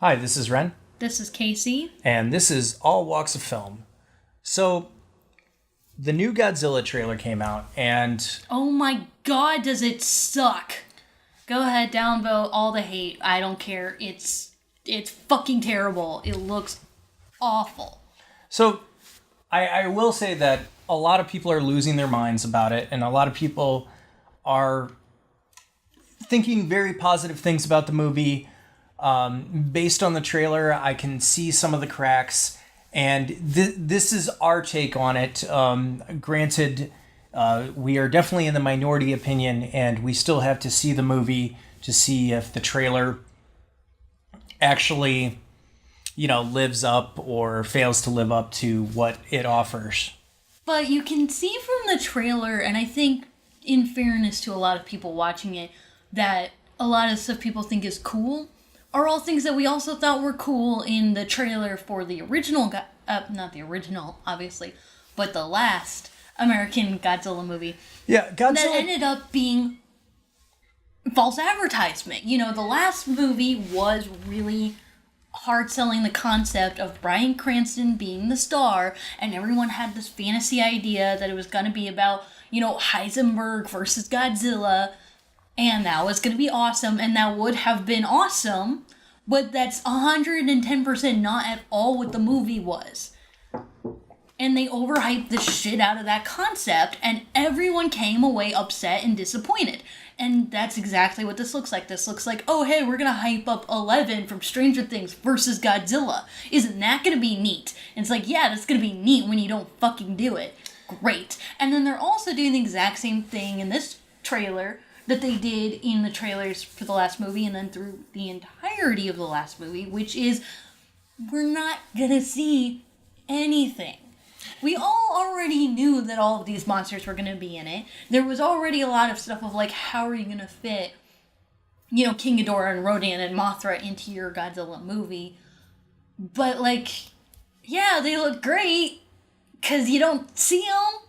Hi, this is Ren, This is KC. and this is All Walks of Film. So, the new Godzilla trailer came out, and Oh my god, does it suck? Go ahead, downvote all the hate. I don't care. It's fucking terrible. It looks awful. so I will say that a lot of people are losing their minds about it, and a lot of people are thinking very positive things about the movie. Based on the trailer, I can see some of the cracks, and this is our take on it. Granted, we are definitely in the minority opinion, and we still have to see the movie to see if the trailer actually, lives up or fails to live up to what it offers. But you can see from the trailer, and I think, in fairness to a lot of people watching it, that a lot of stuff people think is cool are all things that we also thought were cool in the trailer for the original, not the original, obviously, but the last American Godzilla movie. Yeah, Godzilla. That ended up being false advertisement. The last movie was really hard selling the concept of Bryan Cranston being the star, and everyone had this fantasy idea that it was going to be about, Heisenberg versus Godzilla, and that was going to be awesome, and that would have been awesome, but that's 110% not at all what the movie was. And they overhyped the shit out of that concept, and everyone came away upset and disappointed. And that's exactly what this looks like. This looks like, oh hey, we're gonna hype up 11 from Stranger Things versus Godzilla. Isn't that gonna be neat? And it's like, yeah, that's gonna be neat when you don't fucking do it. Great. And then they're also doing the exact same thing in this trailer that they did in the trailers for the last movie and then through the entirety of the last movie, which is, we're not gonna see anything. We all already knew that all of these monsters were going to be in it. There was already a lot of stuff of like, how are you going to fit, King Ghidorah and Rodan and Mothra into your Godzilla movie? But yeah, they look great because you don't see them.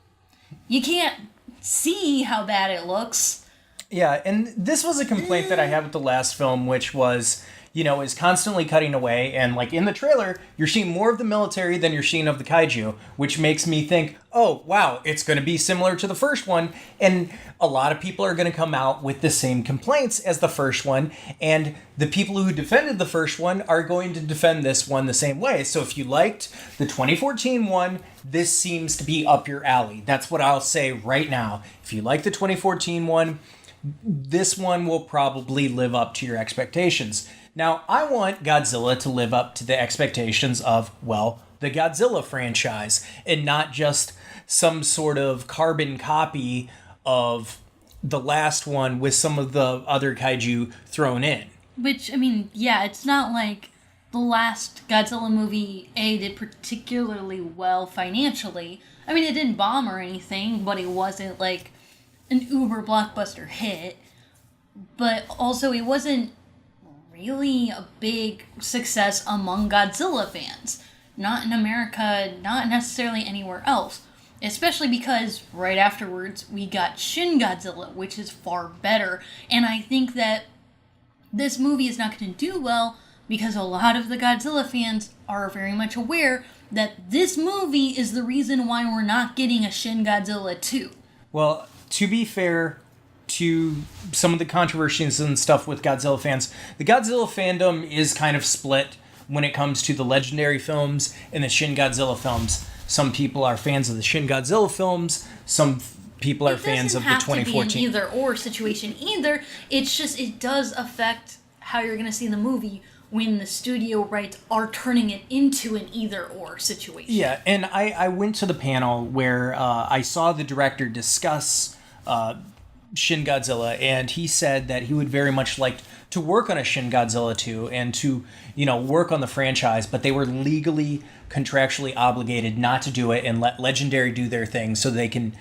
You can't see how bad it looks. Yeah, and this was a complaint that I had with the last film, which was, is constantly cutting away. And in the trailer, you're seeing more of the military than you're seeing of the kaiju, which makes me think, oh, wow, it's going to be similar to the first one. And a lot of people are going to come out with the same complaints as the first one. And the people who defended the first one are going to defend this one the same way. So if you liked the 2014 one, this seems to be up your alley. That's what I'll say right now. If you like the 2014 one, this one will probably live up to your expectations. Now, I want Godzilla to live up to the expectations of, the Godzilla franchise, and not just some sort of carbon copy of the last one with some of the other kaiju thrown in. Which, yeah, it's not like the last Godzilla movie, did particularly well financially. It didn't bomb or anything, but it wasn't like an uber blockbuster hit. But also, it wasn't really a big success among Godzilla fans. Not in America, not necessarily anywhere else. Especially because right afterwards we got Shin Godzilla, which is far better. And I think that this movie is not going to do well because a lot of the Godzilla fans are very much aware that this movie is the reason why we're not getting a Shin Godzilla 2. Well, to be fair to some of the controversies and stuff with Godzilla fans, the Godzilla fandom is kind of split when it comes to the Legendary films and the Shin Godzilla films. Some people are fans of the Shin Godzilla films, some people are fans of the 2014. It doesn't have to be an either-or situation either. It's just, it does affect how you're going to see the movie when the studio rights are turning it into an either-or situation. Yeah, and I went to the panel where I saw the director discuss Shin Godzilla, and he said that he would very much like to work on a Shin Godzilla 2 and to, work on the franchise, but they were legally, contractually obligated not to do it and let Legendary do their thing so they can,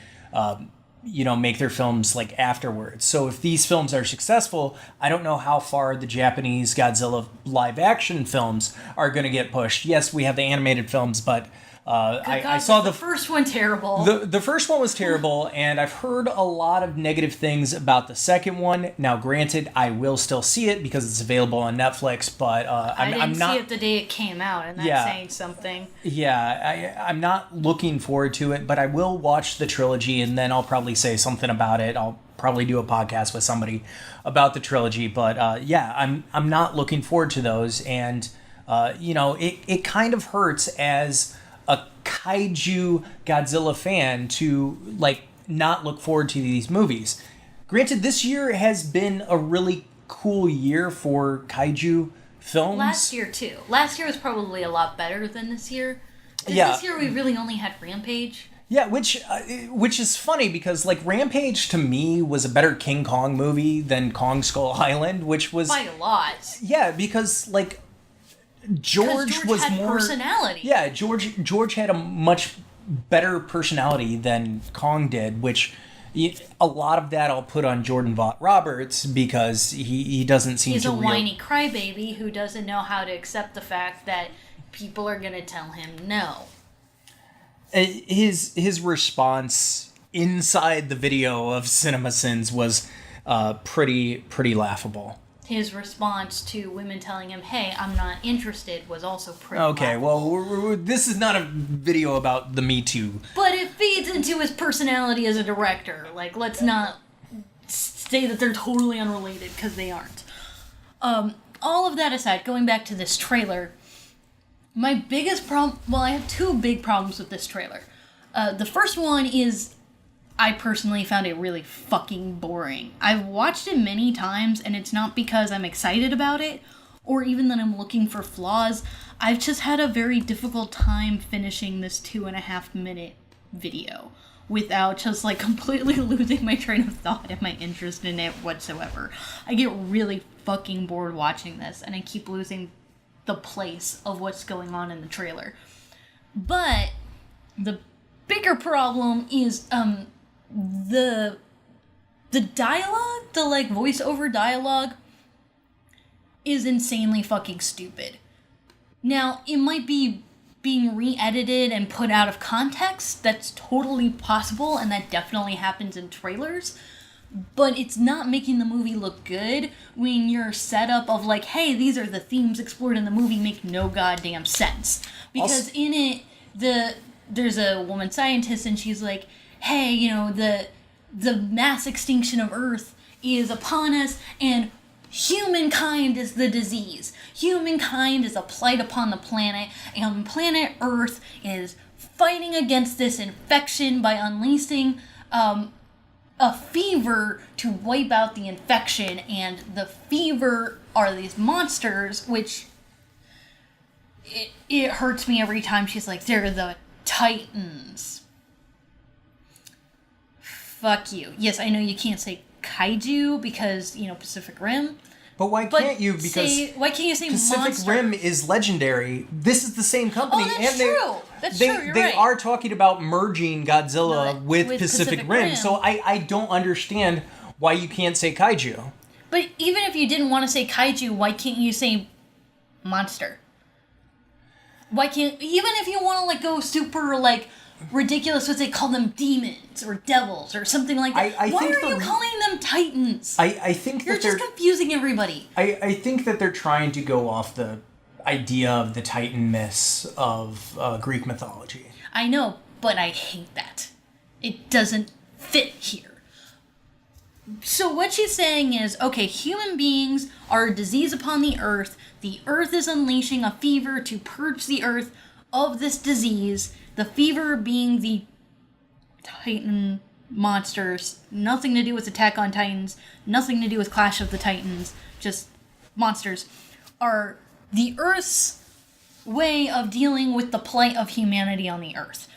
make their films afterwards. So if these films are successful, I don't know how far the Japanese Godzilla live action films are going to get pushed. Yes, we have the animated films, but I saw the first one terrible. The first one was terrible, and I've heard a lot of negative things about the second one. Now, granted, I will still see it because it's available on Netflix, but I didn't not see it the day it came out, and that's saying something. Yeah, I'm not looking forward to it, but I will watch the trilogy, and then I'll probably say something about it. I'll probably do a podcast with somebody about the trilogy, but I'm not looking forward to those, and it kind of hurts as a kaiju Godzilla fan to not look forward to these movies. Granted, this year has been a really cool year for kaiju films. Last year too. Last year was probably a lot better than this year. This year we really only had Rampage. Yeah, which is funny because Rampage to me was a better King Kong movie than Kong Skull Island, which was by a lot. Yeah, because George was had more personality. Yeah, George had a much better personality than Kong did, which a lot of that I'll put on Jordan Vaught Roberts because he doesn't seem He's to a whiny crybaby who doesn't know how to accept the fact that people are going to tell him no. His response inside the video of CinemaSins was pretty laughable. His response to women telling him, "Hey, I'm not interested," was also pretty okay, laughable. Well, this is not a video about the Me Too. But it feeds into his personality as a director. Let's not say that they're totally unrelated, because they aren't. All of that aside, going back to this trailer, my biggest problem... Well, I have two big problems with this trailer. The first one is I personally found it really fucking boring. I've watched it many times, and it's not because I'm excited about it, or even that I'm looking for flaws. I've just had a very difficult time finishing this 2.5-minute video without just completely losing my train of thought and my interest in it whatsoever. I get really fucking bored watching this, and I keep losing the place of what's going on in the trailer. But the bigger problem is the dialogue, the voiceover dialogue is insanely fucking stupid. Now, it might be being re-edited and put out of context. That's totally possible, and that definitely happens in trailers. But it's not making the movie look good when your setup of hey, these are the themes explored in the movie make no goddamn sense. Because in it, there's a woman scientist, and she's like, hey, the mass extinction of Earth is upon us, and humankind is the disease. Humankind is a plight upon the planet, and planet Earth is fighting against this infection by unleashing a fever to wipe out the infection, and the fever are these monsters, which it hurts me every time she's like, they're the Titans. Fuck you. Yes, I know you can't say kaiju because, Pacific Rim. But why can't you? Because why can't you say Pacific monster? Rim is legendary. This is the same company. Oh, that's true. That's true. You're they right. are talking about merging Godzilla with Pacific Rim. So I don't understand why you can't say kaiju. But even if you didn't want to say kaiju, why can't you say monster? Why can't... Even if you want to, go super, ridiculous, what they call them demons or devils or something like that. Why are you calling them Titans? I think you're just confusing everybody. I think that they're trying to go off the idea of the Titan myths of Greek mythology. I know, but I hate that. It doesn't fit here. So what she's saying is, okay, human beings are a disease upon the earth. The earth is unleashing a fever to purge the earth of this disease. The fever being the Titan monsters. Nothing to do with Attack on Titans. Nothing to do with Clash of the Titans. Just monsters. Are the Earth's way of dealing with the plight of humanity on the Earth.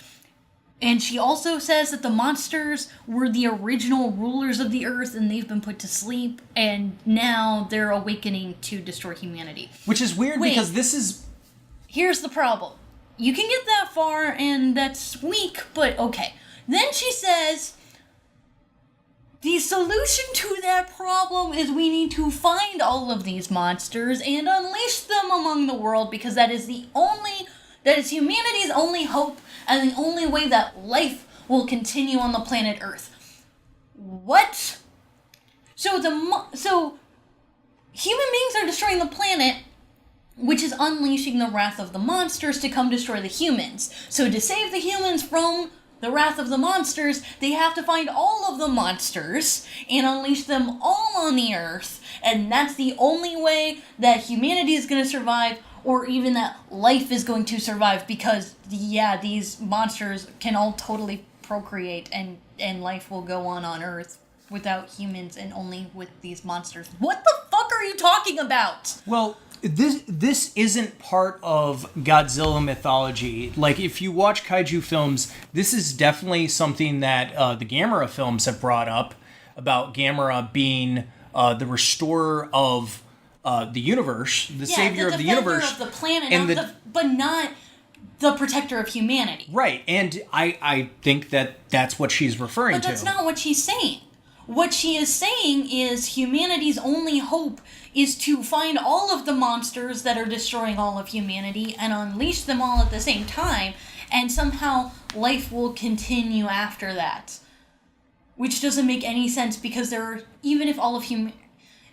And she also says that the monsters were the original rulers of the Earth, and they've been put to sleep, and now they're awakening to destroy humanity. Which is weird because this is... Here's the problem. You can get that far, and that's weak, but okay. Then she says, the solution to that problem is we need to find all of these monsters and unleash them among the world, because that is That it's humanity's only hope and the only way that life will continue on the planet Earth. What? So human beings are destroying the planet, which is unleashing the wrath of the monsters to come destroy the humans. So to save the humans from the wrath of the monsters, they have to find all of the monsters and unleash them all on the Earth. And that's the only way that humanity is going to survive, or even that life is going to survive, because, yeah, these monsters can all totally procreate, and life will go on Earth without humans and only with these monsters. What the fuck are you talking about? Well, this isn't part of Godzilla mythology. Like, if you watch kaiju films, this is definitely something that the Gamera films have brought up, about Gamera being the restorer of the universe, the savior of the universe, of the planet, and but not the protector of humanity. Right, and I think that that's what she's referring to. But that's not what she's saying. What she is saying is humanity's only hope is to find all of the monsters that are destroying all of humanity and unleash them all at the same time, and somehow life will continue after that. Which doesn't make any sense, because even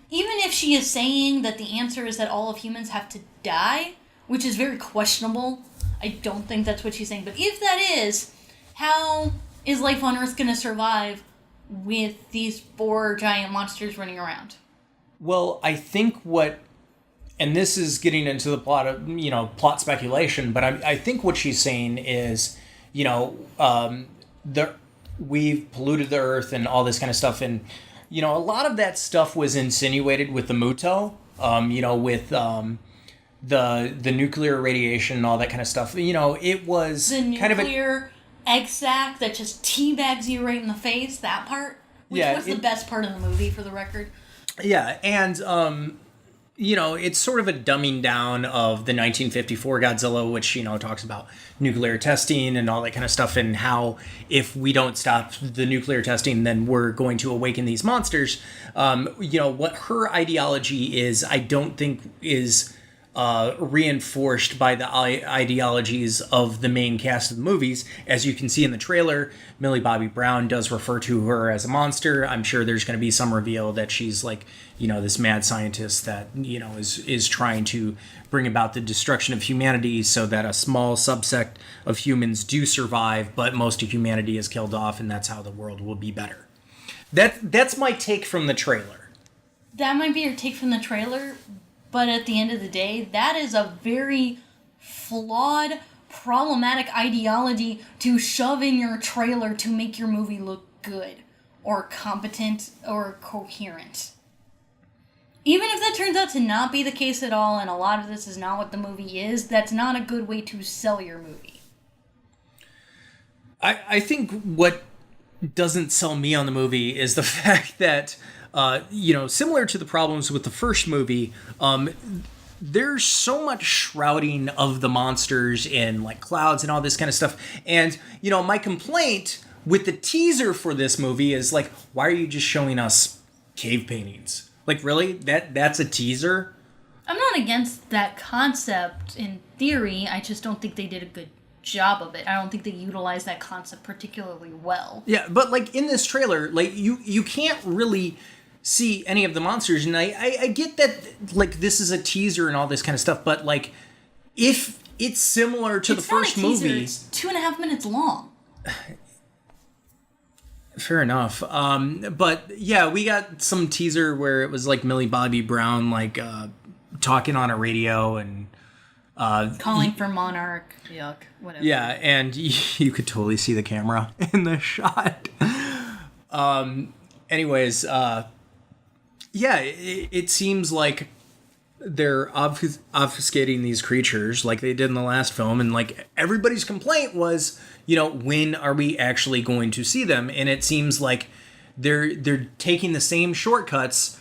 if she is saying that the answer is that all of humans have to die, which is very questionable, I don't think that's what she's saying. But if that is, how is life on Earth going to survive with these 4 giant monsters running around? Well, I think and this is getting into the plot speculation, but I think what she's saying is, we've polluted the Earth and all this kind of stuff, and a lot of that stuff was insinuated with the Muto, with the nuclear radiation and all that kind of stuff. It was the kind of nuclear egg sac that just teabags you right in the face. That part, which was the best part of the movie, for the record. Yeah, and it's sort of a dumbing down of the 1954 Godzilla, which, talks about nuclear testing and all that kind of stuff, and how if we don't stop the nuclear testing, then we're going to awaken these monsters. What her ideology is, I don't think is reinforced by the ideologies of the main cast of the movies. As you can see in the trailer, Millie Bobby Brown does refer to her as a monster. I'm sure there's going to be some reveal that she's like, this mad scientist that, is trying to bring about the destruction of humanity so that a small subsect of humans do survive, but most of humanity is killed off, and that's how the world will be better. That's my take from the trailer. That might be your take from the trailer, but at the end of the day, that is a very flawed, problematic ideology to shove in your trailer to make your movie look good, or competent, or coherent. Even if that turns out to not be the case at all, and a lot of this is not what the movie is, that's not a good way to sell your movie. I think what doesn't sell me on the movie is the fact that, similar to the problems with the first movie, there's so much shrouding of the monsters in like clouds and all this kind of stuff. And, my complaint with the teaser for this movie is like, why are you just showing us cave paintings? Like, really? That's a teaser? I'm not against that concept in theory. I just don't think they did a good job of it. I don't think they utilized that concept particularly well. Yeah, but like in this trailer, like you can't really see any of the monsters, and I get that like this is a teaser and all this kind of stuff, but like if it's similar to the first movie, it's 2.5 minutes long. Fair enough. But yeah, we got some teaser where it was like Millie Bobby Brown like talking on a radio and calling for Monarch. Yuck. Whatever. Yeah, and you could totally see the camera in the shot. Anyways, yeah, it seems like they're obfuscating these creatures like they did in the last film, and like everybody's complaint was, when are we actually going to see them? And it seems like they're taking the same shortcuts,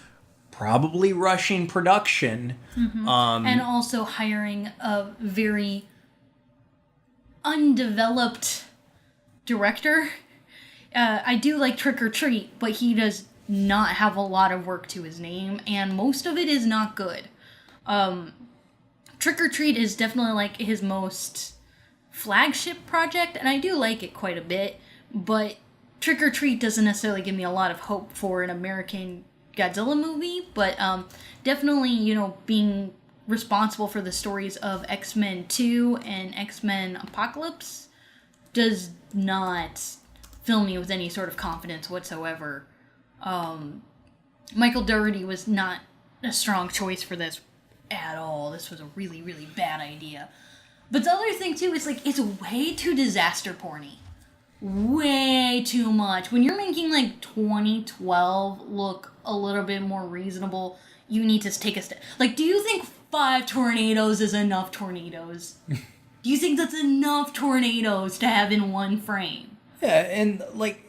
probably rushing production, and also hiring a very undeveloped director. I do like Trick or Treat, but he does not have a lot of work to his name, and most of it is not good. Trick or Treat is definitely like his most flagship project, and I do like it quite a bit, but Trick or Treat doesn't necessarily give me a lot of hope for an American Godzilla movie, but definitely, you know, being responsible for the stories of X-Men 2 and X-Men Apocalypse does not fill me with any sort of confidence whatsoever. Michael Dougherty was not a strong choice for this at all. This was a really, really bad idea. But the other thing, too, is, like, it's way too disaster porny. Way too much. When you're making, like, 2012 look a little bit more reasonable, you need to take a step. Like, do you think 5 tornadoes is enough tornadoes? Do you think that's enough tornadoes to have in one frame? Yeah, and, like,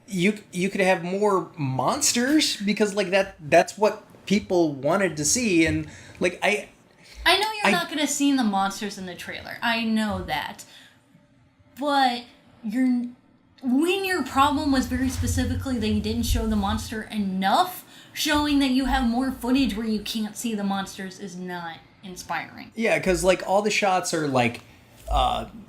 you could have more monsters, because, like, that's what people wanted to see, and, like, I know you're not going to see the monsters in the trailer. I know that. But when your problem was very specifically that you didn't show the monster enough, showing that you have more footage where you can't see the monsters is not inspiring. Yeah, because, like, all the shots are, like,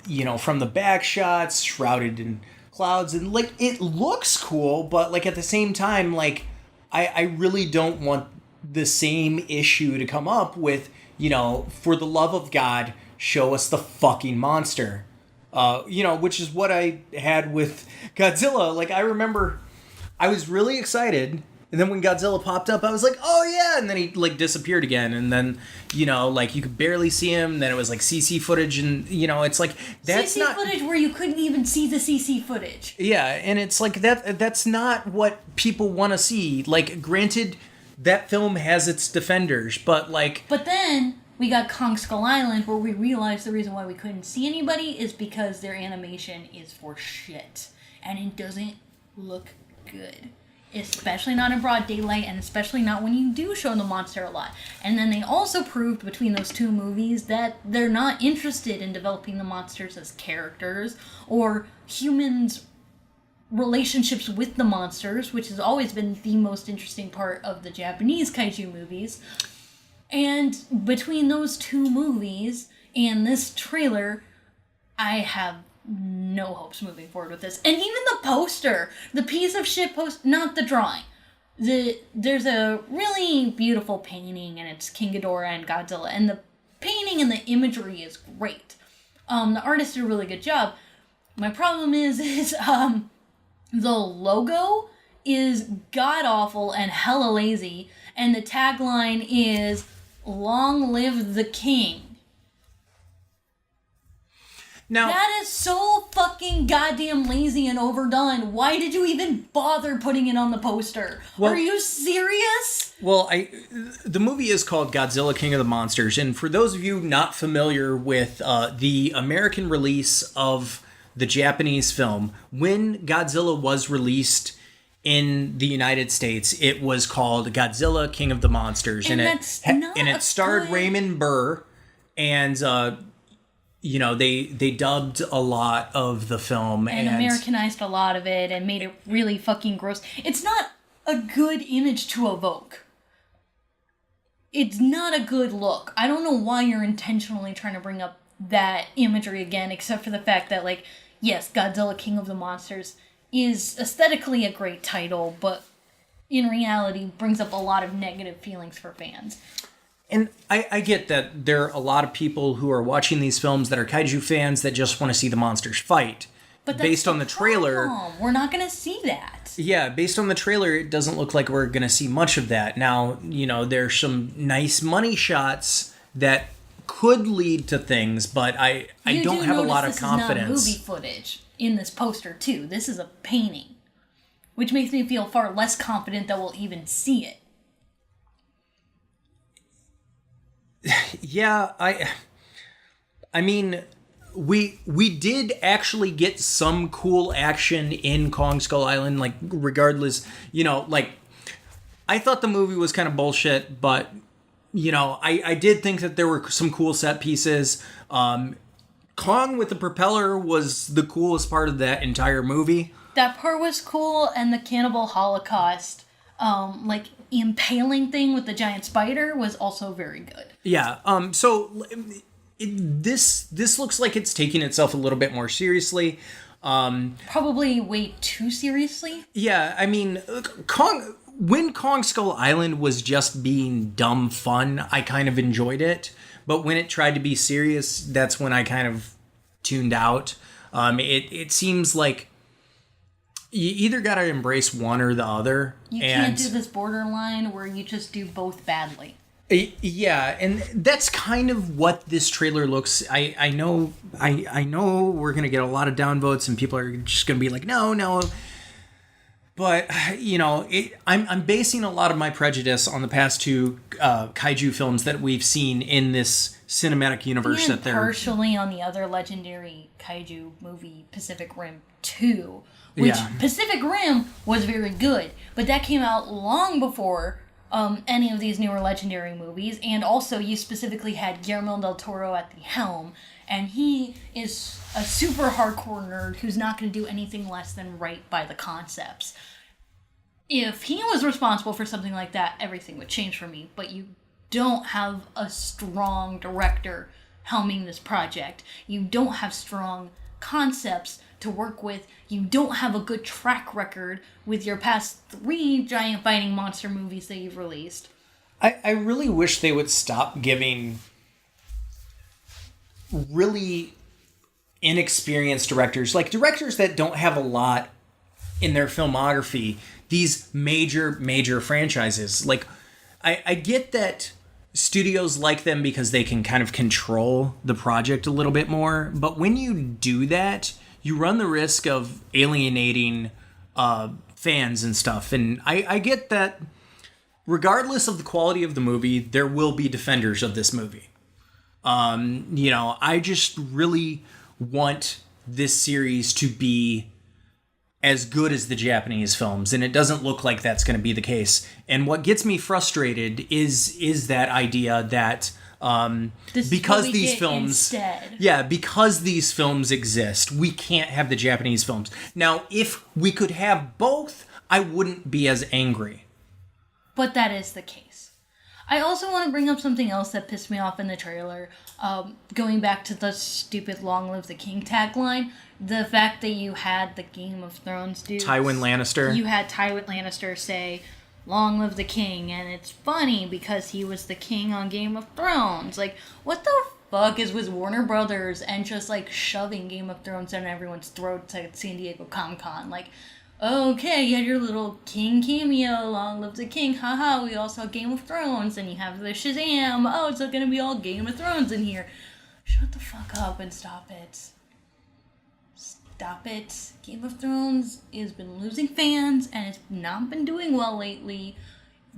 you know, from the back shots, shrouded in clouds, and, like, it looks cool, but, like, at the same time, like, I really don't want the same issue to come up with, you know, for the love of God, show us the fucking monster. You know, which is what I had with Godzilla. Like, I remember I was really excited, and then when Godzilla popped up, I was like, oh yeah, and then he, like, disappeared again, and then, you know, like, you could barely see him, then it was, like, CC footage, and, you know, it's like, that's CC footage where you couldn't even see the CC footage. Yeah, and it's like, that's not what people want to see. Like, granted, that film has its defenders, but, like... But then we got Kong Skull Island, where we realized the reason why we couldn't see anybody is because their animation is for shit. And it doesn't look good. Especially not in broad daylight, and especially not when you do show the monster a lot. And then they also proved between those two movies that they're not interested in developing the monsters as characters, or humans' relationships with the monsters, which has always been the most interesting part of the Japanese kaiju movies. And between those two movies and this trailer, I have no hopes moving forward with this. And even the poster, the piece of shit poster, not the drawing. There's a really beautiful painting, and it's King Ghidorah and Godzilla, and the painting and the imagery is great. The artist did a really good job. My problem is the logo is god-awful and hella lazy, and the tagline is, "Long live the king." Now, that is so fucking goddamn lazy and overdone. Why did you even bother putting it on the poster? Well, are you serious? Well, the movie is called Godzilla King of the Monsters, and for those of you not familiar with the American release of the Japanese film, when Godzilla was released in the United States, it was called Godzilla King of the Monsters, and it starred Raymond Burr, and you know, they dubbed a lot of the film and Americanized a lot of it and made it really fucking gross. It's not a good image to evoke. It's not a good look. I don't know why you're intentionally trying to bring up that imagery again, except for the fact that, like, yes, Godzilla King of the Monsters is aesthetically a great title, but in reality brings up a lot of negative feelings for fans. And I get that there are a lot of people who are watching these films that are kaiju fans that just want to see the monsters fight. But based on the trailer, we're not going to see that. Yeah, based on the trailer, it doesn't look like we're going to see much of that. Now, you know, there's some nice money shots that could lead to things, but I don't have a lot of confidence. This is not movie footage in this poster, too. This is a painting, which makes me feel far less confident that we'll even see it. Yeah, I mean, we did actually get some cool action in Kong Skull Island, like, regardless, you know, like, I thought the movie was kind of bullshit, but, you know, I did think that there were some cool set pieces. Kong with the propeller was the coolest part of that entire movie. That part was cool, and the Cannibal Holocaust, like, impaling thing with the giant spider was also very good. Yeah, so This looks like it's taking itself a little bit more seriously. Probably way too seriously. Yeah, I mean, when Kong Skull Island was just being dumb fun, I kind of enjoyed it. But when it tried to be serious, that's when I kind of tuned out. It seems like you either got to embrace one or the other. You can't do this borderline where you just do both badly. Yeah, and that's kind of what this trailer looks. I know we're gonna get a lot of downvotes, and people are just gonna be like, no. But I'm basing a lot of my prejudice on the past two kaiju films that we've seen in this cinematic universe. And partially on the other legendary kaiju movie, Pacific Rim 2, which Pacific Rim was very good, but that came out long before any of these newer legendary movies, and also you specifically had Guillermo del Toro at the helm, and he is a super hardcore nerd who's not going to do anything less than write by the concepts. If he was responsible for something like that, everything would change for me, but you don't have a strong director helming this project. You don't have strong concepts to work with. You don't have a good track record with your past 3 giant fighting monster movies that you've released. I really wish they would stop giving really inexperienced directors, like directors that don't have a lot in their filmography, these major franchises. Like, I get that studios like them because they can kind of control the project a little bit more, but when you do that, you run the risk of alienating fans and stuff. And I get that regardless of the quality of the movie, there will be defenders of this movie. I just really want this series to be as good as the Japanese films, and it doesn't look like that's going to be the case. And what gets me frustrated is that idea that because these films because these films exist, we can't have the Japanese films. Now, if we could have both, I wouldn't be as angry. But that is the case. I also want to bring up something else that pissed me off in the trailer. Going back to the stupid "Long Live the King" tagline, the fact that you had the Game of Thrones dudes, Tywin Lannister. You had Tywin Lannister say, "Long live the king," and it's funny because he was the king on Game of Thrones. Like, what the fuck is with Warner Brothers and just like shoving Game of Thrones down everyone's throats at San Diego Comic-Con? Like, okay, you had your little king cameo, "Long live the king," haha, we all saw Game of Thrones, and you have the Shazam, oh, it's gonna be all Game of Thrones in here. Shut the fuck up and stop it. Stop it. Game of Thrones has been losing fans, and it's not been doing well lately.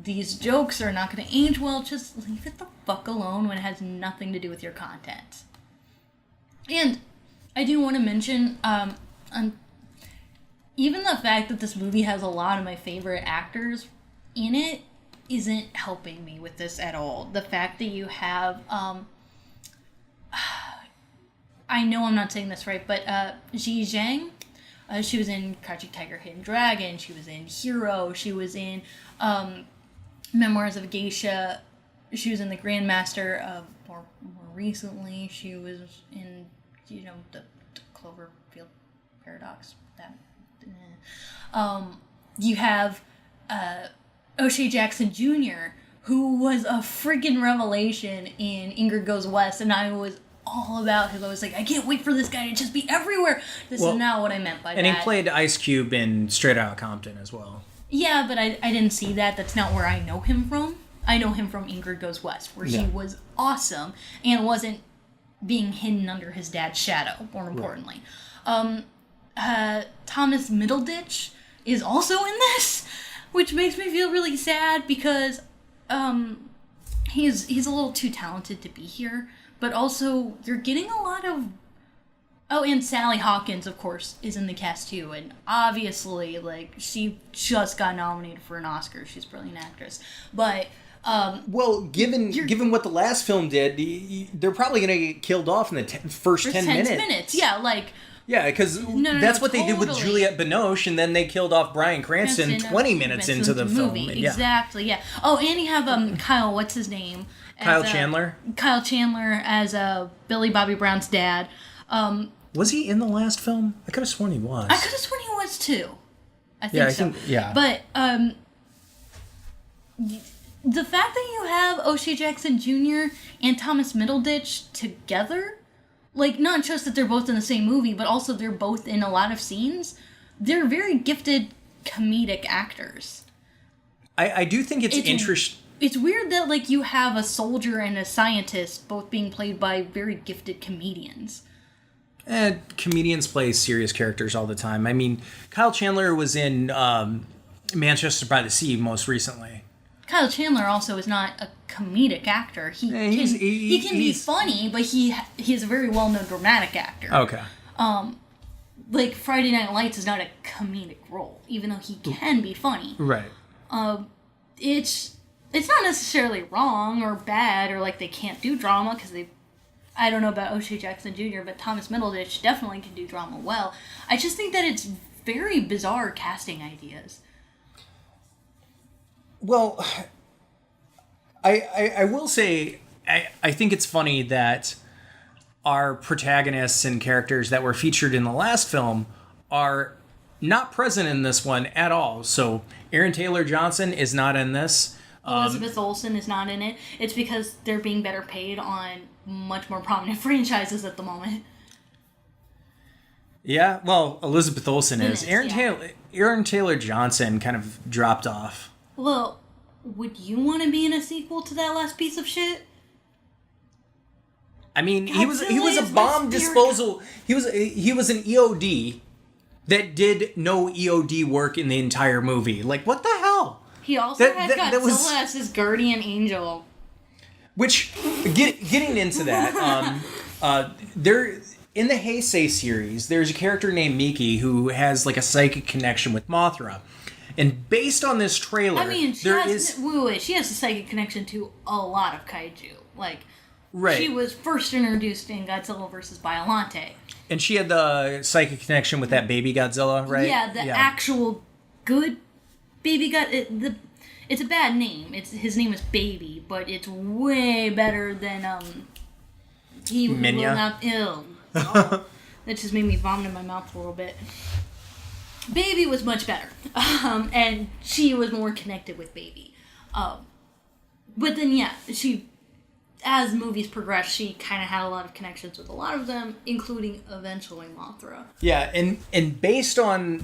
These jokes are not going to age well. Just leave it the fuck alone when it has nothing to do with your content. And I do want to mention, even the fact that this movie has a lot of my favorite actors in it isn't helping me with this at all. The fact that you have, I know I'm not saying this right, but Ji Zhang, she was in Crouching Tiger, Hidden Dragon, she was in Hero, she was in Memoirs of a Geisha, she was in The Grandmaster, more recently she was in, the Cloverfield Paradox. You have O'Shea Jackson Jr., who was a freaking revelation in Ingrid Goes West, and I was all about him. I was like, I can't wait for this guy to just be everywhere. This is not what I meant by that. And he played Ice Cube in Straight Outta Compton as well. Yeah, but I didn't see that. That's not where I know him from. I know him from Ingrid Goes West, where he was awesome and wasn't being hidden under his dad's shadow, more importantly. Right. Thomas Middleditch is also in this, which makes me feel really sad because he's a little too talented to be here. But also, you're getting a lot of... Oh, and Sally Hawkins, of course, is in the cast, too. And obviously, like, she just got nominated for an Oscar. She's a brilliant actress. But, well, given what the last film did, they're probably going to get killed off in the first 10 minutes. Yeah, like... Yeah, because that's what they did with Juliette Binoche, and then they killed off Bryan Cranston 20 minutes into the film. Exactly, yeah. Oh, and you have Kyle, what's his name, Kyle Chandler? Kyle Chandler as Billy Bobby Brown's dad. Was he in the last film? I could have sworn he was. I could have sworn he was too. I think so. Yeah. But the fact that you have O'Shea Jackson Jr. and Thomas Middleditch together, like, not just that they're both in the same movie, but also they're both in a lot of scenes, they're very gifted comedic actors. I do think it's interesting. It's weird that, like, you have a soldier and a scientist both being played by very gifted comedians. Comedians play serious characters all the time. I mean, Kyle Chandler was in Manchester by the Sea most recently. Kyle Chandler also is not a comedic actor. He can be funny, but he's a very well-known dramatic actor. Okay. Like, Friday Night Lights is not a comedic role, even though he can be funny. Right. It's not necessarily wrong or bad or like they can't do drama because I don't know about O'Shea Jackson Jr., but Thomas Middleditch definitely can do drama well. I just think that it's very bizarre casting ideas. Well, I will say, I think it's funny that our protagonists and characters that were featured in the last film are not present in this one at all. So Aaron Taylor Johnson is not in this. Elizabeth Olsen is not in it. It's because they're being better paid on much more prominent franchises at the moment. Yeah, well, Elizabeth Olsen is. Aaron Taylor Johnson kind of dropped off. Well, would you want to be in a sequel to that last piece of shit? I mean, he was a bomb disposal. He was an EOD that did no EOD work in the entire movie. Like, what the hell? He also had Godzilla as his guardian angel. Which, getting into that, there in the Heisei series, there's a character named Miki who has like a psychic connection with Mothra, and based on this trailer, she has a psychic connection to a lot of kaiju. Like, right. She was first introduced in Godzilla vs. Biollante, and she had the psychic connection with that baby Godzilla, right? Yeah, actual good baby Godzilla. It's a bad name. His name is Baby, but it's way better than Minya. That just made me vomit in my mouth a little bit. Baby was much better, and she was more connected with Baby. But then, as movies progressed, she kind of had a lot of connections with a lot of them, including eventually Mothra. Yeah, and based on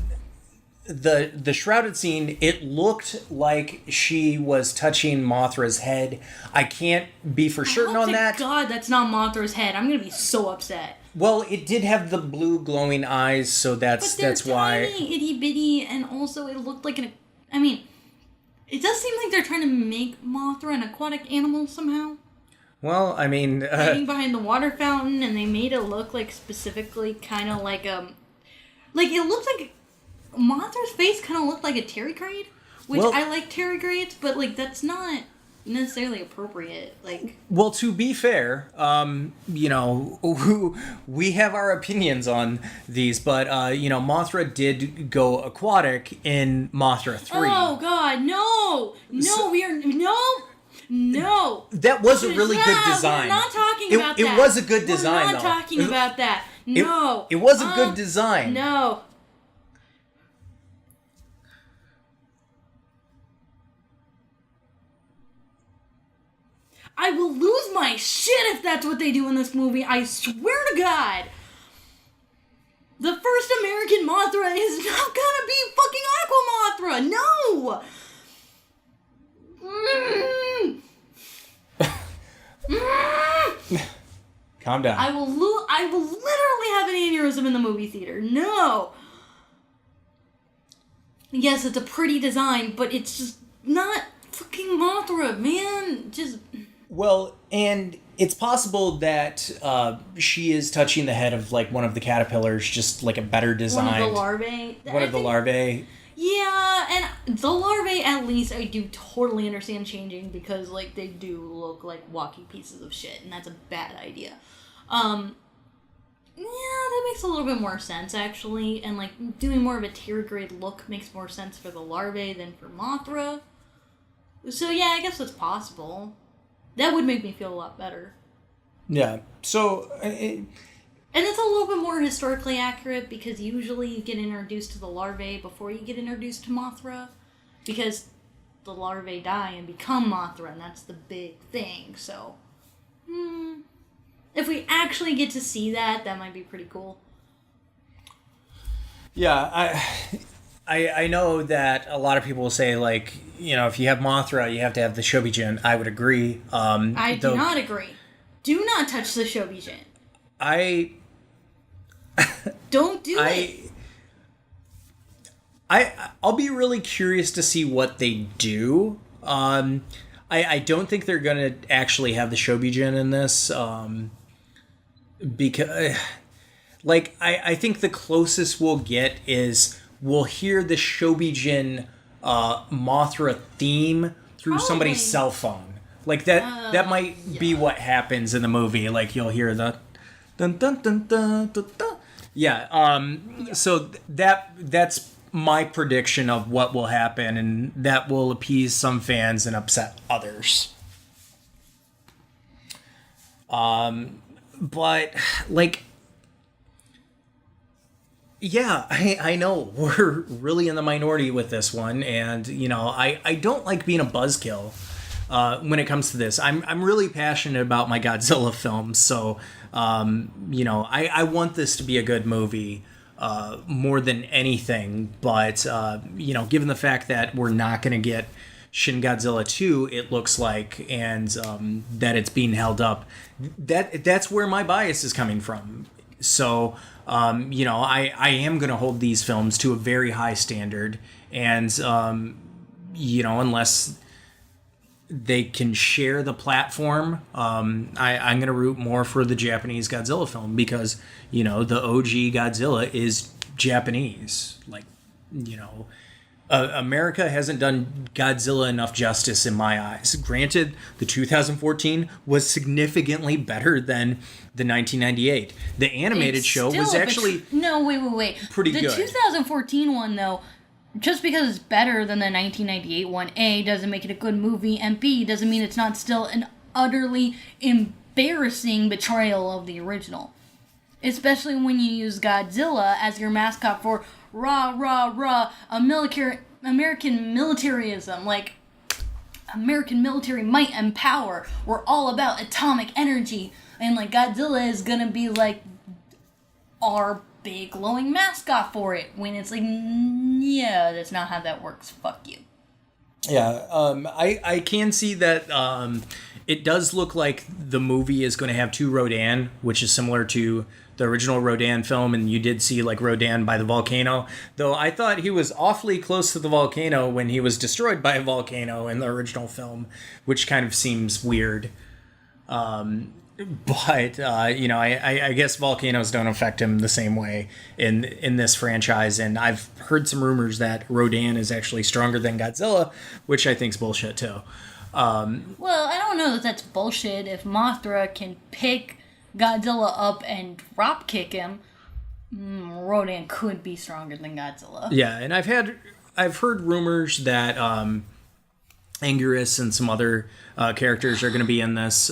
the shrouded scene, it looked like she was touching Mothra's head. I can't be for certain on that. God, that's not Mothra's head. I'm gonna be so upset. Well, it did have the blue glowing eyes, so that's why. Tiny, itty bitty, and also it looked like it does seem like they're trying to make Mothra an aquatic animal somehow. Well, I mean, hiding behind the water fountain, and they made it look like specifically kind of like it looked like Mothra's face kind of looked like a tardigrade, which I like tardigrades, but like that's not necessarily appropriate. Like, well, to be fair, we have our opinions on these, but Mothra did go aquatic in Mothra 3. Oh God, no, no. That was a really good design. We're not talking about that. It was a good design. We're not talking about that. No. It was a good design. No. I will lose my shit if that's what they do in this movie. I swear to God. The first American Mothra is not gonna be fucking Aqua Mothra. No. Calm down. I will literally have an aneurysm in the movie theater. No. Yes, it's a pretty design, but it's just not fucking Mothra, man. Just. Well, and it's possible that she is touching the head of like one of the caterpillars, just like a better design. One of the larvae. Larvae. Yeah, and the larvae, at least, I do totally understand changing because, like, they do look like walking pieces of shit, and that's a bad idea. Yeah, that makes a little bit more sense, actually, and, like, doing more of a tardigrade look makes more sense for the larvae than for Mothra. So, yeah, I guess that's possible. That would make me feel a lot better. Yeah. So... And it's a little bit more historically accurate because usually you get introduced to the larvae before you get introduced to Mothra. Because the larvae die and become Mothra, and that's the big thing. So, if we actually get to see that, that might be pretty cool. Yeah, I know that a lot of people will say, like, you know, if you have Mothra, you have to have the Shobijin. I would agree. I do not agree. Do not touch the Shobijin. Don't do it. I'll be really curious to see what they do. I don't think they're going to actually have the Shobijin in this. Because, like, I think the closest we'll get is we'll hear the Shobijin Mothra theme through somebody's cell phone. Like, that might be what happens in the movie. Like, you'll hear the dun dun dun dun dun dun. Yeah, so that's my prediction of what will happen, and that will appease some fans and upset others. But, like, yeah, I know we're really in the minority with this one, and, you know, I don't like being a buzzkill when it comes to this. I'm really passionate about my Godzilla films, so, you know, I want this to be a good movie. More than anything, but you know, given the fact that we're not going to get Shin Godzilla 2, it looks like, and that it's being held up, that's where my bias is coming from. So, you know, I am going to hold these films to a very high standard, and you know, unless they can share the platform, I'm going to root more for the Japanese Godzilla film because, you know, the OG Godzilla is Japanese. Like, you know, America hasn't done Godzilla enough justice in my eyes. Granted, the 2014 was significantly better than the 1998. The animated show was actually... No, wait. Pretty good. The 2014 one, though... Just because it's better than the 1998 one, A, doesn't make it a good movie, and B, doesn't mean it's not still an utterly embarrassing betrayal of the original. Especially when you use Godzilla as your mascot for rah, rah, rah, American militarism. Like, American military might and power. We're all about atomic energy. And, like, Godzilla is gonna be, like, our big glowing mascot for it, when it's like, yeah, that's not how that works. Fuck you. Yeah, I can see that it does look like the movie is going to have two Rodan, which is similar to the original Rodan film, and you did see, like, Rodan by the volcano, though I thought he was awfully close to the volcano when he was destroyed by a volcano in the original film, which kind of seems weird. But, you know, I guess volcanoes don't affect him the same way in this franchise. And I've heard some rumors that Rodan is actually stronger than Godzilla, which I think is bullshit, too. Well, I don't know that that's bullshit. If Mothra can pick Godzilla up and drop kick him, Rodan could be stronger than Godzilla. Yeah, and I've heard rumors that Anguirus and some other characters are going to be in this.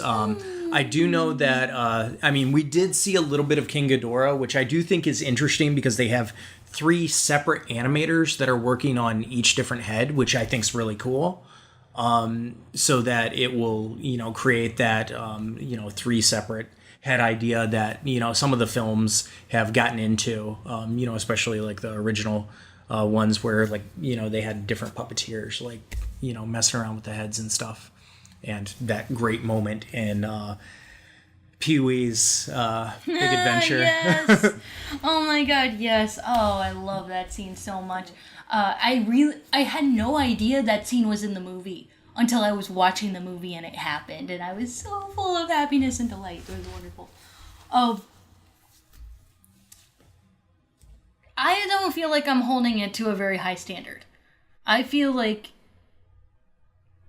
I do know that, I mean, we did see a little bit of King Ghidorah, which I do think is interesting because they have 3 separate animators that are working on each different head, which I think is really cool. So that it will, you know, create that, you know, 3 separate head idea that, you know, some of the films have gotten into, you know, especially like the original ones where, like, you know, they had different puppeteers, like, you know, messing around with the heads and stuff. And that great moment in Pee-wee's Big Adventure. Yes. Oh my god, yes. Oh, I love that scene so much. I had no idea that scene was in the movie until I was watching the movie and it happened, and I was so full of happiness and delight. It was wonderful. I don't feel like I'm holding it to a very high standard. I feel like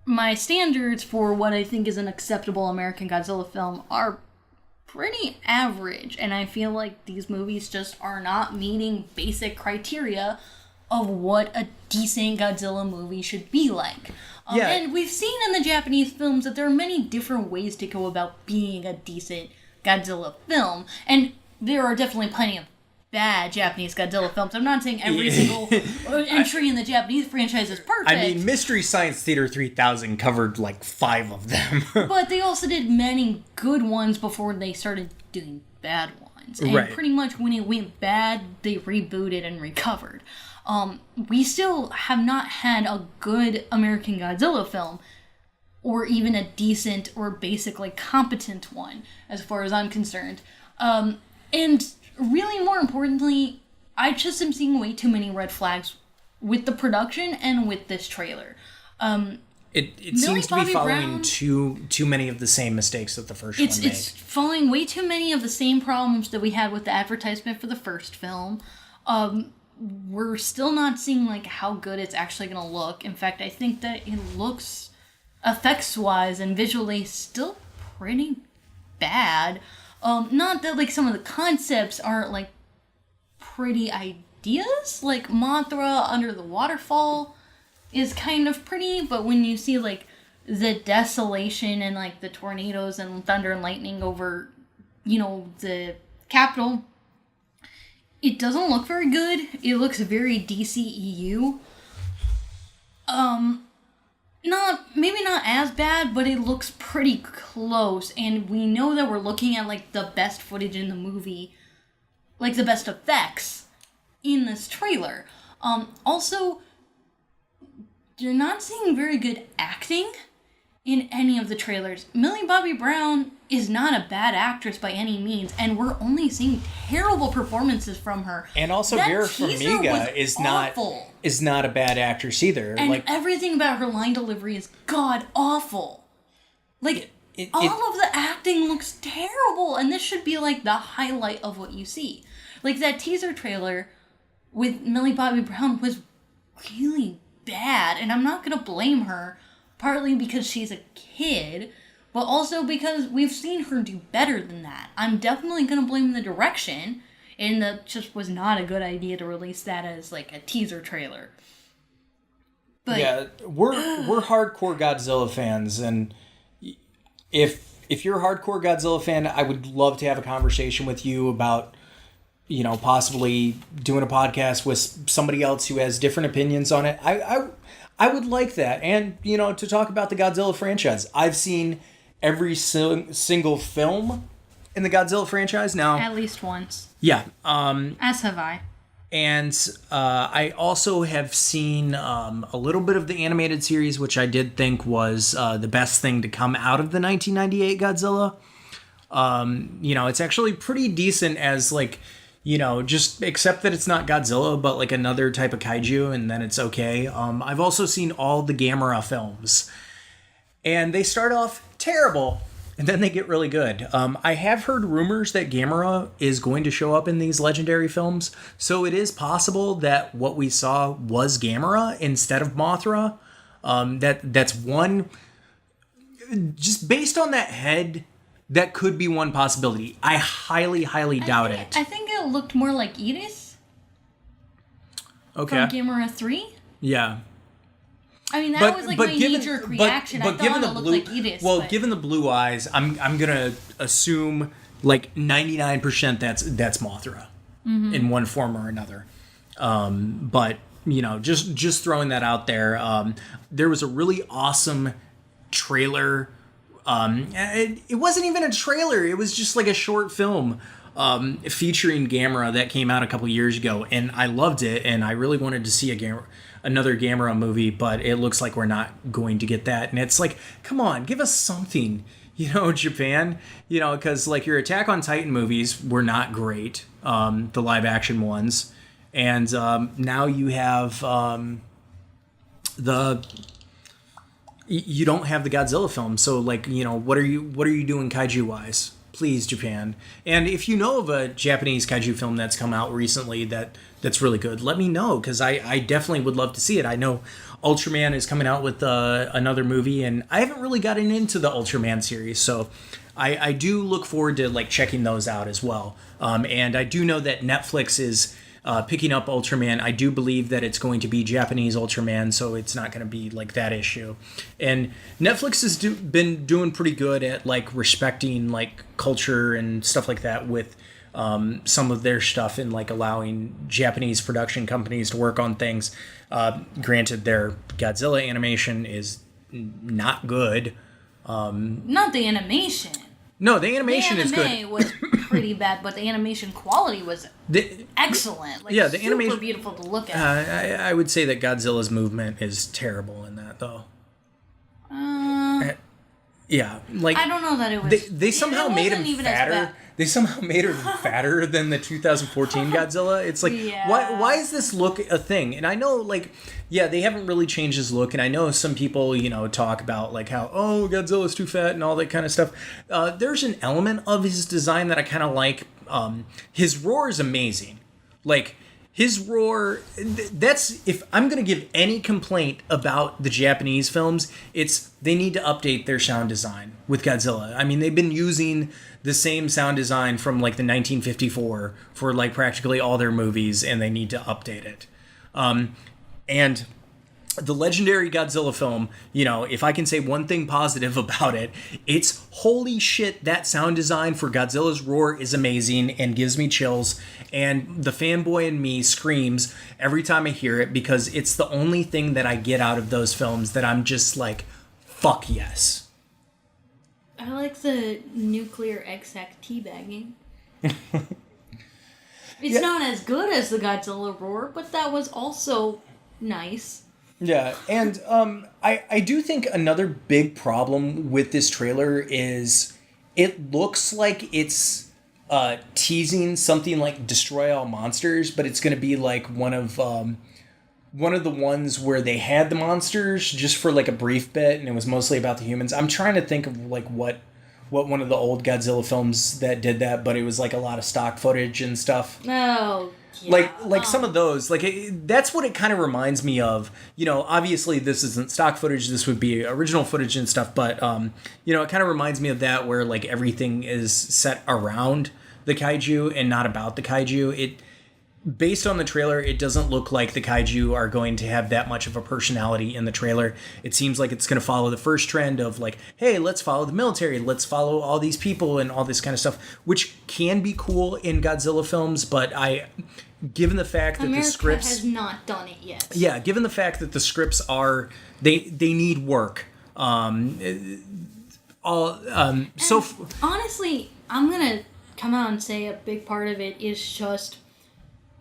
my standards for what I think is an acceptable American Godzilla film are pretty average, and I feel like these movies just are not meeting basic criteria of what a decent Godzilla movie should be like. Yeah. And we've seen in the Japanese films that there are many different ways to go about being a decent Godzilla film. And there are definitely plenty of bad Japanese Godzilla films. I'm not saying every single entry in the Japanese franchise is perfect. I mean, Mystery Science Theater 3000 covered like 5 of them. But they also did many good ones before they started doing bad ones. And right. pretty much when it went bad, they rebooted and recovered. We still have not had a good American Godzilla film, or even a decent or basically competent one, as far as I'm concerned. And really, more importantly, I just am seeing way too many red flags with the production and with this trailer. It seems to be following too many of the same mistakes that the first one made. It's following way too many of the same problems that we had with the advertisement for the first film. We're still not seeing like how good it's actually going to look. In fact, I think that it looks, effects-wise and visually, still pretty bad. Not that like some of the concepts aren't like pretty ideas. Like Mothra under the waterfall is kind of pretty, but when you see like the desolation and like the tornadoes and thunder and lightning over, you know, the capital, it doesn't look very good. It looks very DCEU. Maybe not as bad, but it looks pretty close, and we know that we're looking at like the best footage in the movie, like the best effects in this trailer. Also, you're not seeing very good acting in any of the trailers. Millie Bobby Brown is not a bad actress by any means, and we're only seeing terrible performances from her. And also, Vera Farmiga is not a bad actress either. And like everything about her line delivery is god awful. Like all of the acting looks terrible, and this should be like the highlight of what you see. Like that teaser trailer with Millie Bobby Brown was really bad, and I'm not gonna blame her, partly because she's a kid, but also because we've seen her do better than that. I'm definitely gonna blame the direction, and that just was not a good idea to release that as like a teaser trailer. But yeah, we're hardcore Godzilla fans, and if you're a hardcore Godzilla fan, I would love to have a conversation with you about, you know, possibly doing a podcast with somebody else who has different opinions on it. I would like that. And, you know, to talk about the Godzilla franchise. I've seen every single film in the Godzilla franchise now. At least once. Yeah. As have I. And I also have seen a little bit of the animated series, which I did think was the best thing to come out of the 1998 Godzilla. You know, it's actually pretty decent as like, you know, just except that it's not Godzilla, but like another type of kaiju, and then it's okay. I've also seen all the Gamera films, and they start off terrible, and then they get really good. I have heard rumors that Gamera is going to show up in these legendary films, so it is possible that what we saw was Gamera instead of Mothra. That's one, just based on that head, that could be one possibility. I highly doubt it. I think it looked more like Iris. Okay. From Gamera 3. Yeah. I mean, that was like my knee-jerk reaction. I thought it looked like Iris. Well, given the blue eyes, I'm gonna assume like 99% that's Mothra in one form or another. But you know, just throwing that out there. There was a really awesome trailer. It wasn't even a trailer. It was just like a short film featuring Gamera that came out a couple years ago, and I loved it, and I really wanted to see another Gamera movie, but it looks like we're not going to get that. And it's like, come on, give us something, you know, Japan, you know, because like your Attack on Titan movies were not great, the live action ones, and now you have you don't have the Godzilla film, so like, you know, what are you doing kaiju wise? Please, Japan. And if you know of a Japanese kaiju film that's come out recently that's really good, let me know, because I definitely would love to see it. I know Ultraman is coming out with another movie, and I haven't really gotten into the Ultraman series, so I do look forward to like checking those out as well. And I do know that Netflix is picking up Ultraman. I do believe that it's going to be Japanese Ultraman, so it's not going to be like that issue. And Netflix has been doing pretty good at like respecting like culture and stuff like that with some of their stuff and like allowing Japanese production companies to work on things. Granted, their Godzilla animation is not good. Not the animation. No, the animation is good. The anime was pretty bad, but the animation quality was excellent. Like, yeah, the super animation beautiful to look at. I would say that Godzilla's movement is terrible in that, though. Yeah, like I don't know that it was. They somehow made him fatter. They somehow made her fatter than the 2014 Godzilla. It's like, why is this look a thing? And I know, like, yeah, they haven't really changed his look. And I know some people, talk about, like, how, oh, Godzilla's too fat and all that kind of stuff. There's an element of his design that I kind of like. His roar is amazing. Like, his roar, that's, if I'm going to give any complaint about the Japanese films, it's they need to update their sound design with Godzilla. I mean, they've been using the same sound design from like the 1954 for like practically all their movies, and they need to update it. And the legendary Godzilla film, if I can say one thing positive about it, it's holy shit, that sound design for Godzilla's roar is amazing and gives me chills. And the fanboy in me screams every time I hear it because it's the only thing that I get out of those films that I'm just like, fuck yes. I like the nuclear exec teabagging. It's not as good as the Godzilla roar, but that was also nice. Yeah, and I do think another big problem with this trailer is it looks like it's teasing something like Destroy All Monsters, but it's going to be like one of the ones where they had the monsters just for like a brief bit, and it was mostly about the humans. I'm trying to think of like what one of the old Godzilla films that did that, but it was like a lot of stock footage and stuff. Oh. Yeah. Like some of those, like that's what it kind of reminds me of. Obviously this isn't stock footage. This would be original footage and stuff. But it kind of reminds me of that, where like everything is set around the kaiju and not about the kaiju. Based on the trailer, it doesn't look like the kaiju are going to have that much of a personality in the trailer. It seems like it's going to follow the first trend of like, hey, let's follow the military, let's follow all these people and all this kind of stuff, which can be cool in Godzilla films, but given the fact that America the scripts has not done it yet. Yeah, given the fact that the scripts are they need work. Honestly, I'm gonna come out and say a big part of it is just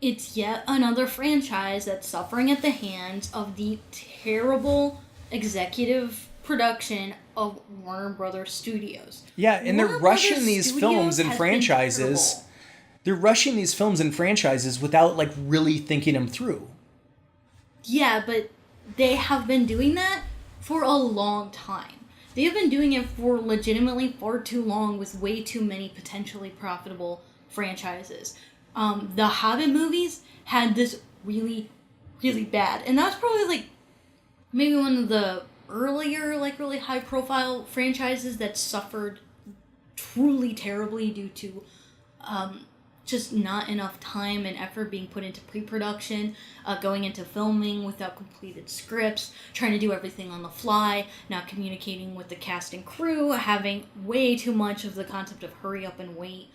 it's yet another franchise that's suffering at the hands of the terrible executive production of Warner Brothers Studios. Yeah, and they're rushing these films and franchises. They're rushing these films and franchises without like really thinking them through. Yeah, but they have been doing that for a long time. They have been doing it for legitimately far too long with way too many potentially profitable franchises. The Hobbit movies had this really, really bad. And that's probably like maybe one of the earlier, like really high profile franchises that suffered truly terribly due to just not enough time and effort being put into pre-production, going into filming without completed scripts, trying to do everything on the fly, not communicating with the cast and crew, having way too much of the concept of hurry up and wait.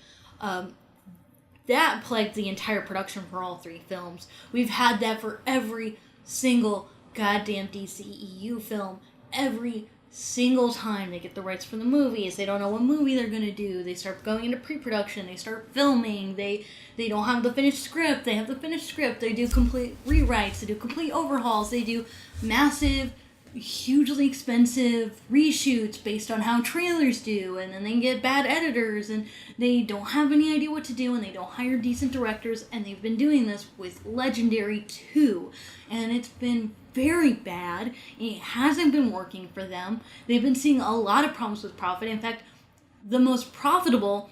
That plagued the entire production for all three films. We've had that for every single goddamn DCEU film. Every single time they get the rights for the movies, they don't know what movie they're gonna do. They start going into pre-production. They start filming. They don't have the finished script. They have the finished script. They do complete rewrites. They do complete overhauls. They do massive, hugely expensive reshoots based on how trailers do, and then they get bad editors, and they don't have any idea what to do, and they don't hire decent directors, and they've been doing this with Legendary 2, and it's been very bad. It hasn't been working for them. They've been seeing a lot of problems with profit. In fact, the most profitable,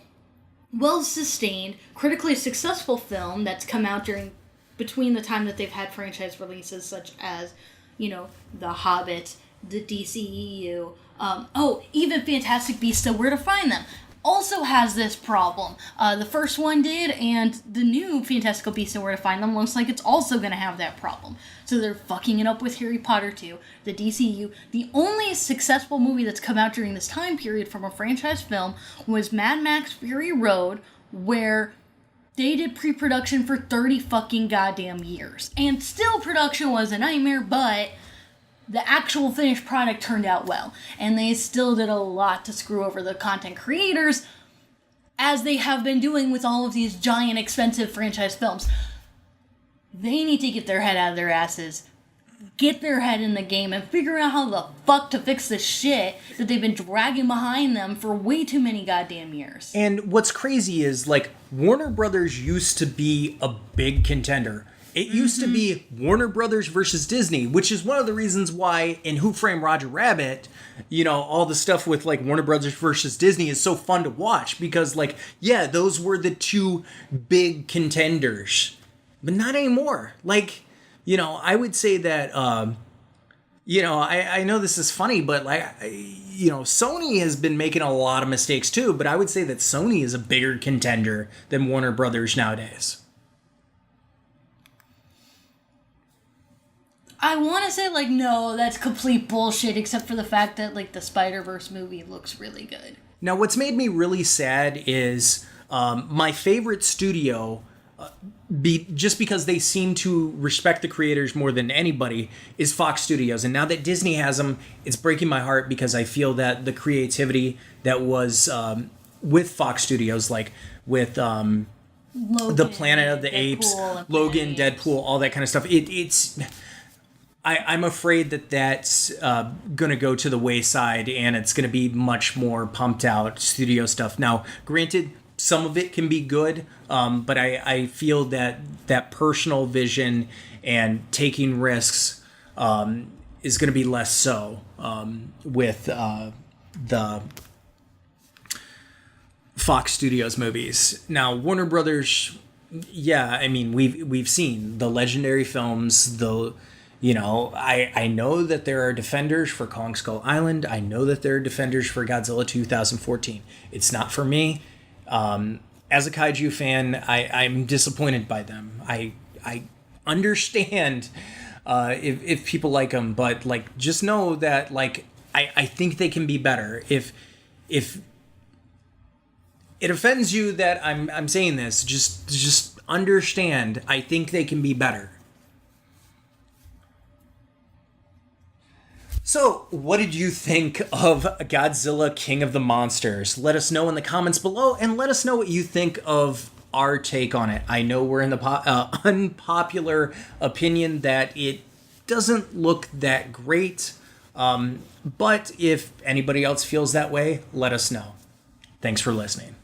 well-sustained, critically successful film that's come out between the time that they've had franchise releases such as The Hobbit, the DCEU, even Fantastic Beasts, So Where to Find Them. also has this problem. The first one did, and the new Fantastical Beasts and Where to Find Them looks like it's also going to have that problem. So they're fucking it up with Harry Potter 2, the DCU. The only successful movie that's come out during this time period from a franchise film was Mad Max Fury Road, where they did pre-production for 30 fucking goddamn years. And still production was a nightmare, but the actual finished product turned out well. And they still did a lot to screw over the content creators, as they have been doing with all of these giant, expensive franchise films. They need to get their head out of their asses, get their head in the game, and figure out how the fuck to fix the shit that they've been dragging behind them for way too many goddamn years. And what's crazy is, like, Warner Brothers used to be a big contender. It used to be Warner Brothers versus Disney, which is one of the reasons why in Who Framed Roger Rabbit, you know, all the stuff with, like, Warner Brothers versus Disney is so fun to watch because, like, yeah, those were the two big contenders. But not anymore. Like, you know, I would say that, you know, I know this is funny, but, like, you know, Sony has been making a lot of mistakes too, but I would say that Sony is a bigger contender than Warner Brothers nowadays. I want to say, like, no, that's complete bullshit, except for the fact that, like, the Spider-Verse movie looks really good. Now, what's made me really sad is my favorite studio, just because they seem to respect the creators more than anybody, is Fox Studios. And now that Disney has them, it's breaking my heart because I feel that the creativity that was with Fox Studios, like with Logan, the Planet of the Apes, Logan, Deadpool, all that kind of stuff, I'm afraid that that's going to go to the wayside, and it's going to be much more pumped out studio stuff. Now, granted, some of it can be good, but I feel that that personal vision and taking risks is going to be less so with the Fox Studios movies. Now, Warner Brothers, yeah, I mean, we've seen the legendary films, you know, I know that there are defenders for Kong Skull Island. I know that there are defenders for Godzilla 2014. It's not for me. As a kaiju fan, I'm disappointed by them. I understand if people like them, but, like, just know that, like, I think they can be better. If it offends you that I'm saying this, just understand. I think they can be better. So, what did you think of Godzilla King of the Monsters? Let us know in the comments below, and let us know what you think of our take on it. I know we're in the unpopular opinion that it doesn't look that great, but if anybody else feels that way, let us know. Thanks for listening.